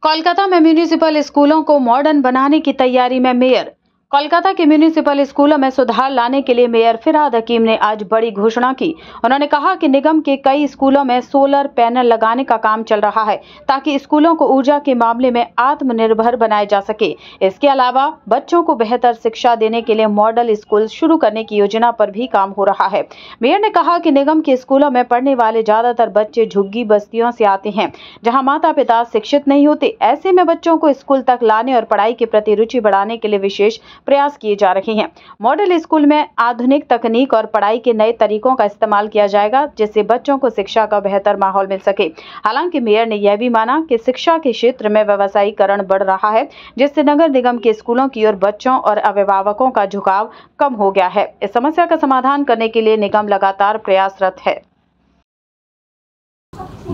कोलकाता में म्यूनिसिपल स्कूलों को मॉडर्न बनाने की तैयारी में मेयर। कोलकाता के म्यूनिसिपल स्कूलों में सुधार लाने के लिए मेयर फिरहाद हकीम ने आज बड़ी घोषणा की। उन्होंने कहा कि निगम के कई स्कूलों में सोलर पैनल लगाने का काम चल रहा है ताकि स्कूलों को ऊर्जा के मामले में आत्मनिर्भर बनाया जा सके। इसके अलावा बच्चों को बेहतर शिक्षा देने के लिए मॉडल स्कूल शुरू करने की योजना पर भी काम हो रहा है। मेयर ने कहा कि निगम के स्कूलों में पढ़ने वाले ज्यादातर बच्चे झुग्गी बस्तियों से आते हैं जहाँ माता पिता शिक्षित नहीं होते। ऐसे में बच्चों को स्कूल तक लाने और पढ़ाई के प्रति रुचि बढ़ाने के लिए विशेष प्रयास किए जा रहे हैं। मॉडल स्कूल में आधुनिक तकनीक और पढ़ाई के नए तरीकों का इस्तेमाल किया जाएगा जिससे बच्चों को शिक्षा का बेहतर माहौल मिल सके। हालांकि मेयर ने यह भी माना कि शिक्षा के क्षेत्र में व्यवसायीकरण बढ़ रहा है जिससे नगर निगम के स्कूलों की ओर बच्चों और अभिभावकों का झुकाव कम हो गया है। इस समस्या का समाधान करने के लिए निगम लगातार प्रयासरत है।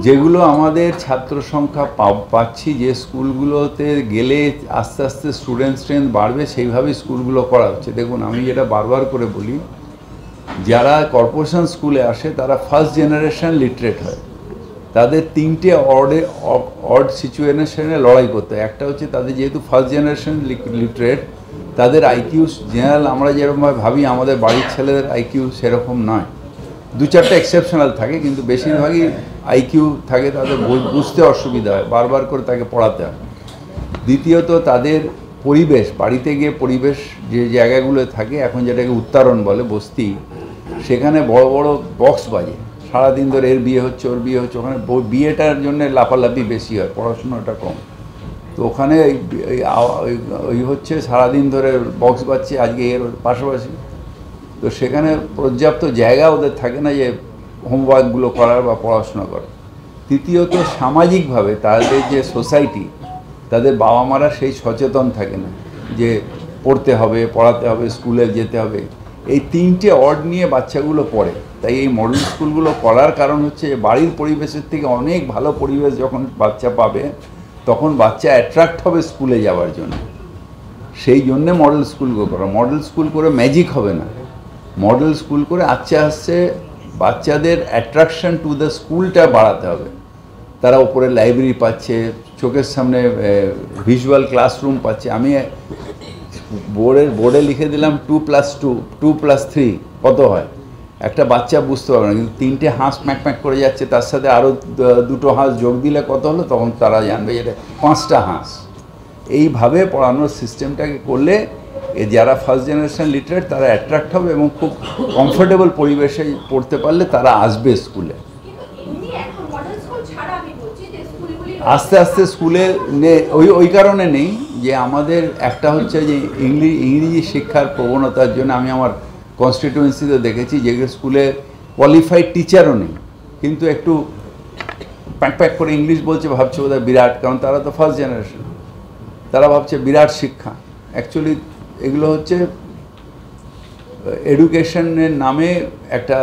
যেগুলো আমাদের ছাত্র সংখ্যা পাচ্ছি যে স্কুলগুলোতে গেলে আস্তে আস্তে স্ট্রেন্থ বাড়বে সেইভাবে স্কুলগুলো করা হচ্ছে। দেখুন আমি যেটা বারবার করে বলি, যারা কর্পোরেশন স্কুলে আসে তারা ফার্স্ট জেনারেশন লিটারেট হয়, তাদের তিনটে অড সিচুয়েশনে লড়াই করতে হয়। একটা হচ্ছে তাদের যেহেতু ফার্স্ট জেনারেশন লিটারেট, তাদের আইকিউ জেনারেল আমরা যেরকমভাবে ভাবি আমাদের বাড়ির ছেলেদের আইকিউ সেরকম নয়। দু চারটা এক্সেপশনাল থাকে কিন্তু বেশিরভাগই আইকিউ থাকে, তাদের বুঝতে অসুবিধা হয়, বারবার করে তাকে পড়াতে হয়। দ্বিতীয়ত তাদের পরিবেশ, বাড়িতে গিয়ে পরিবেশ যে জায়গাগুলো থাকে এখন যেটাকে উত্তরণ বলে বস্তি, সেখানে বড় বড় বক্স বাজে, সারাদিন ধরে এর বিয়ে হচ্ছে ওর বিয়ে হচ্ছে, ওখানে বিয়েটার জন্য লাফালাফি বেশি হয়, পড়াশোনাটা কম। তো ওখানে ওই হচ্ছে সারাদিন ধরে বক্স বাজছে আজকে এর পাশাপাশি, তো সেখানে পর্যাপ্ত জায়গা ওদের থাকে না যে হোমওয়ার্কগুলো করার বা পড়াশোনা করার। তৃতীয়ত সামাজিকভাবে তাদের যে সোসাইটি, তাদের বাবা মারা সেই সচেতন থাকে না যে পড়তে হবে, পড়াতে হবে, স্কুলে যেতে হবে। এই তিনটে অড নিয়ে বাচ্চাগুলো পড়ে। তাই এই মডেল স্কুলগুলো করার কারণ হচ্ছে বাড়ির পরিবেশের থেকে অনেক ভালো পরিবেশ যখন বাচ্চা পাবে তখন বাচ্চা অ্যাট্রাক্ট হবে স্কুলে যাওয়ার জন্য। সেই জন্যে মডেল স্কুলগুলো করা। মডেল স্কুল করে ম্যাজিক হবে না, মডেল স্কুল করে আস্তে আস্তে বাচ্চাদের অ্যাট্রাকশন টু দ্য স্কুলটা বাড়াতে হবে। তারা উপরে লাইব্রেরি পাচ্ছে, চোখের সামনে ভিজুয়াল ক্লাসরুম পাচ্ছে। আমি বোর্ডে লিখে দিলাম 2+2 2+3 কত হয়, একটা বাচ্চা বুঝতে পারবে না, কিন্তু তিনটে হাঁস ম্যাক করে যাচ্ছে, তার সাথে আরও দুটো হাঁস যোগ দিলে কত হলো, তখন তারা জানবে এটা 5টা হাঁস। এইভাবে পড়ানোর সিস্টেমটাকে করলে যারা ফার্স্ট জেনারেশন লিটারেট তারা অ্যাট্রাক্ট হবে এবং খুব কমফোর্টেবল পরিবেশে পড়তে পারলে তারা আসবে স্কুলে। আস্তে আস্তে স্কুলে ওই কারণে নেই যে আমাদের একটা হচ্ছে যে ইংরেজি শিক্ষার প্রবণতার জন্য আমি আমার কনস্টিটিউয়েন্সিতে দেখেছি যেগুলো স্কুলে কোয়ালিফাইড টিচারও নেই, কিন্তু একটু প্যাক করে ইংলিশ বলছে, ভাবছে বোধহয় বিরাট, কারণ তারা তো ফার্স্ট জেনারেশন, তারা ভাবছে বিরাট শিক্ষা। অ্যাকচুয়ালি এগুলো হচ্ছে এডুকেশনের নামে একটা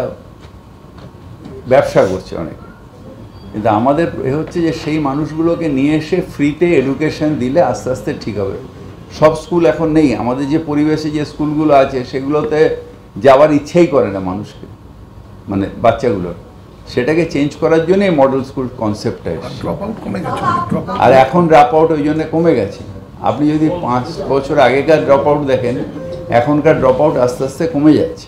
ব্যবসা করছে অনেকে। কিন্তু আমাদের হচ্ছে যে সেই মানুষগুলোকে নিয়ে এসে ফ্রিতে এডুকেশন দিলে আস্তে আস্তে ঠিক হবে। সব স্কুল এখন নেই, আমাদের যে পরিবেশে যে স্কুলগুলো আছে সেগুলোতে যাওয়ার ইচ্ছেই করে না মানুষকে, মানে বাচ্চাগুলোর। সেটাকে চেঞ্জ করার জন্যই মডেল স্কুল কনসেপ্টটা এসেছে। আর এখন ড্রপ আউট ওই জন্য কমে গেছে। আপনি যদি 5 বছর আগেকার ড্রপ আউট দেখেন, এখনকার ড্রপ আউট আস্তে আস্তে কমে যাচ্ছে।